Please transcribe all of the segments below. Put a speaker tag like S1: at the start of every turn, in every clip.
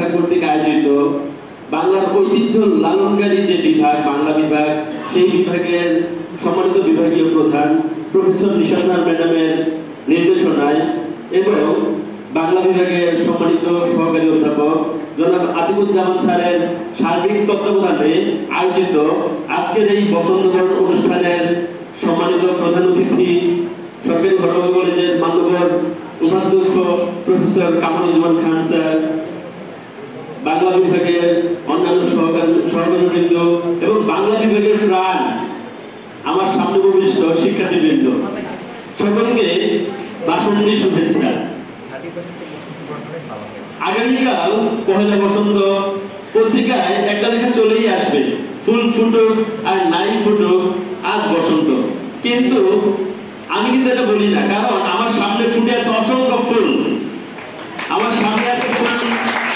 S1: বিভাগ কর্তৃক আয়োজিত বাংলার ঐতিহ্য লালনকারী যে বিভাগ, বাংলা বিভাগ, সেই বিভাগের সম্মানিত বিভাগীয় প্রধান প্রফেসর নিশাত ম্যাডামের নির্দেশনায় এবং বাংলা বিভাগের সম্মানিত সহকারী অধ্যাপক জনাব আতিকুজ্জামান স্যারের সার্বিক তত্ত্বাবধানে আয়োজিত আজকের এই বসন্তবরণ অনুষ্ঠানের সম্মানিত প্রধান অতিথি সরকারি ঘটনা কলেজের মান্যবর উপাধ্যক্ষ প্রফেসর কামরুজ্জামান খান স্যার, বাংলা বিভাগের অন্যান্য সহকর্মীবৃন্দ এবং বাংলা বিভাগের প্রাণ আমার সামনে উপবিষ্ট শিক্ষার্থীবৃন্দ, সকলকে বাসন্তী শুভেচ্ছা। আগামীকাল পহেলা বসন্ত, পত্রিকায় একটা লেখা চলেই আসবে, ফুল ফুটুক আর নাই ফুটুক আজ বসন্ত। কিন্তু আমি কিন্তু এটা বলি না, কারণ আমার সামনে ফুটে আছে অসংখ্য ফুল, আমার সামনে আছে ফুল,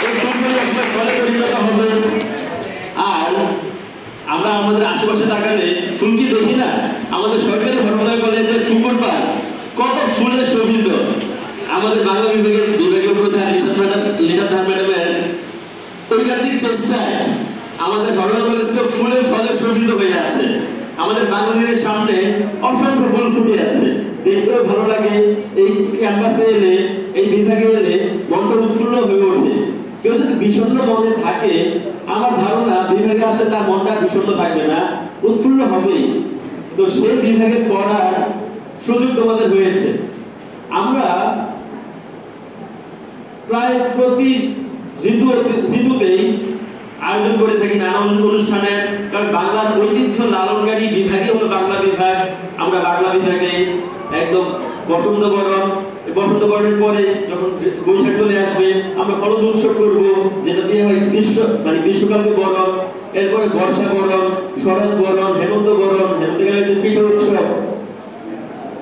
S1: এই ফুলগুলি আসলে ফলে পরিণত হবে। আর আমরা আমাদের আশেপাশে তাকালে ফুল কি দেখি না? আমাদের সরকারি ঘটনা কলেজের পুকুর পাড় কত ফুলে শোভিত। আমাদের বাংলা বিভাগের বিভাগীয় প্রধান নিশাত ম্যাডামের ঐকান্তিক চেষ্টায় আমাদের ঘটনা কলেজ তো ফুলে ফলে শোভিত হয়ে আছে। আমাদের বাংলা বিভাগের সামনে অসংখ্য ফুল ফুটে আছে, দেখতেও ভালো লাগে। এই ক্যাম্পাসে এলে, এই বিভাগে এলে মনটা উৎফুল্ল হয়ে ওঠে। কেউ যদি বিষণ্ণ মনে থাকে, আমার ধারণা বিভাগে আসলে তার মনটা বিষণ্ণ থাকবে না, উৎফুল্ল হবেই। তো সেই বিভাগে পড়ার সুযোগ তোমাদের হয়েছে। আমরা প্রায় প্রতি ঋতুতেই আয়োজন করে থাকি নানা অনুষ্ঠানের, কারণ বাংলার ঐতিহ্য লালনকারী বিভাগই হলো বাংলা বিভাগ। আমরা বাংলা বিভাগে একদম বসন্ত বরণের পরে যখন বৈশাখ চলে আসবে, আমরা ফলদ উৎসব করব, যেটা দিয়ে হয় গ্রীষ্মকালকে বরণ, এরপরে বর্ষা বরণ, শরৎ বরণ, হেমন্ত বরণ, হেমন্তকালে পিঠা উৎসব,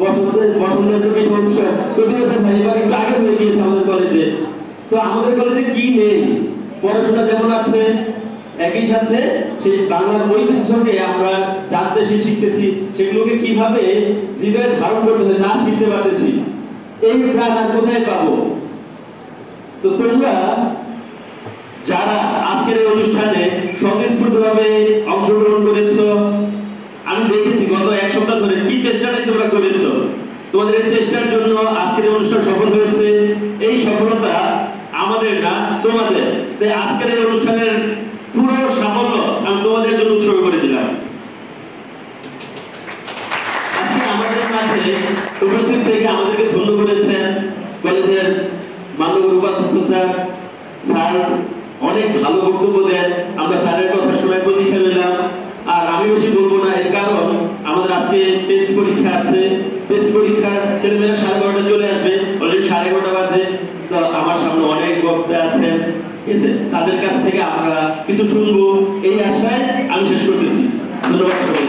S1: বসন্তের পিঠা উৎসব। প্রতি বছর ভাই এবার একটু আগে হয়ে গিয়েছে আমাদের কলেজে। তো আমাদের কলেজে কি নেই? পড়াশোনা যেমন আছে, একই সাথে সেই বাংলার ঐতিহ্যকে আমরা জানতে শিখতেছি, সেগুলোকে কিভাবে হৃদয়ে ধারণ করতে হয় তা শিখতে পারতেছি। এই প্রাণ আর কোথায় পাবো? তো তোমরা যারা আজকের এই অনুষ্ঠানে স্বতঃস্ফূর্তভাবে অংশগ্রহণ করেছ, আমি দেখেছি গত এক সপ্তাহ ধরে কি চেষ্টাটাই তোমরা করেছ। তোমাদের এই চেষ্টার জন্য আজকের এই অনুষ্ঠান সফল হয়েছে। এই সফলতা আমাদের না, তোমাদের। তাই আজকের এই অনুষ্ঠানের পুরো সাফল্য আমি তোমাদের জন্য উৎসর্গ করে দিলাম। আজকে আমাদের মাঝে উপস্থিত থেকে আমাদেরকে ধন্য করেছেন কলেজের মাননীয় উপাধ্যক্ষ স্যার অনেক ভালো বক্তব্য দেন। আমরা স্যারের কথা শোনার প্রতীক্ষা নিলাম। আর আমি বেশি বলবো না, এর কারণ আমাদের আজকে টেস্ট পরীক্ষা আছে। টেস্ট পরীক্ষার ছেলেমেয়েরা 11:30 চলে আসবে, অলরেডি 11:30 বাজে। তো আমার সামনে অনেক বক্তা আছেন, ঠিক আছে, তাদের কাছ থেকে আমরা কিছু শুনবো, এই আশায় আমি শেষ করতেছি। ধন্যবাদ সবাই।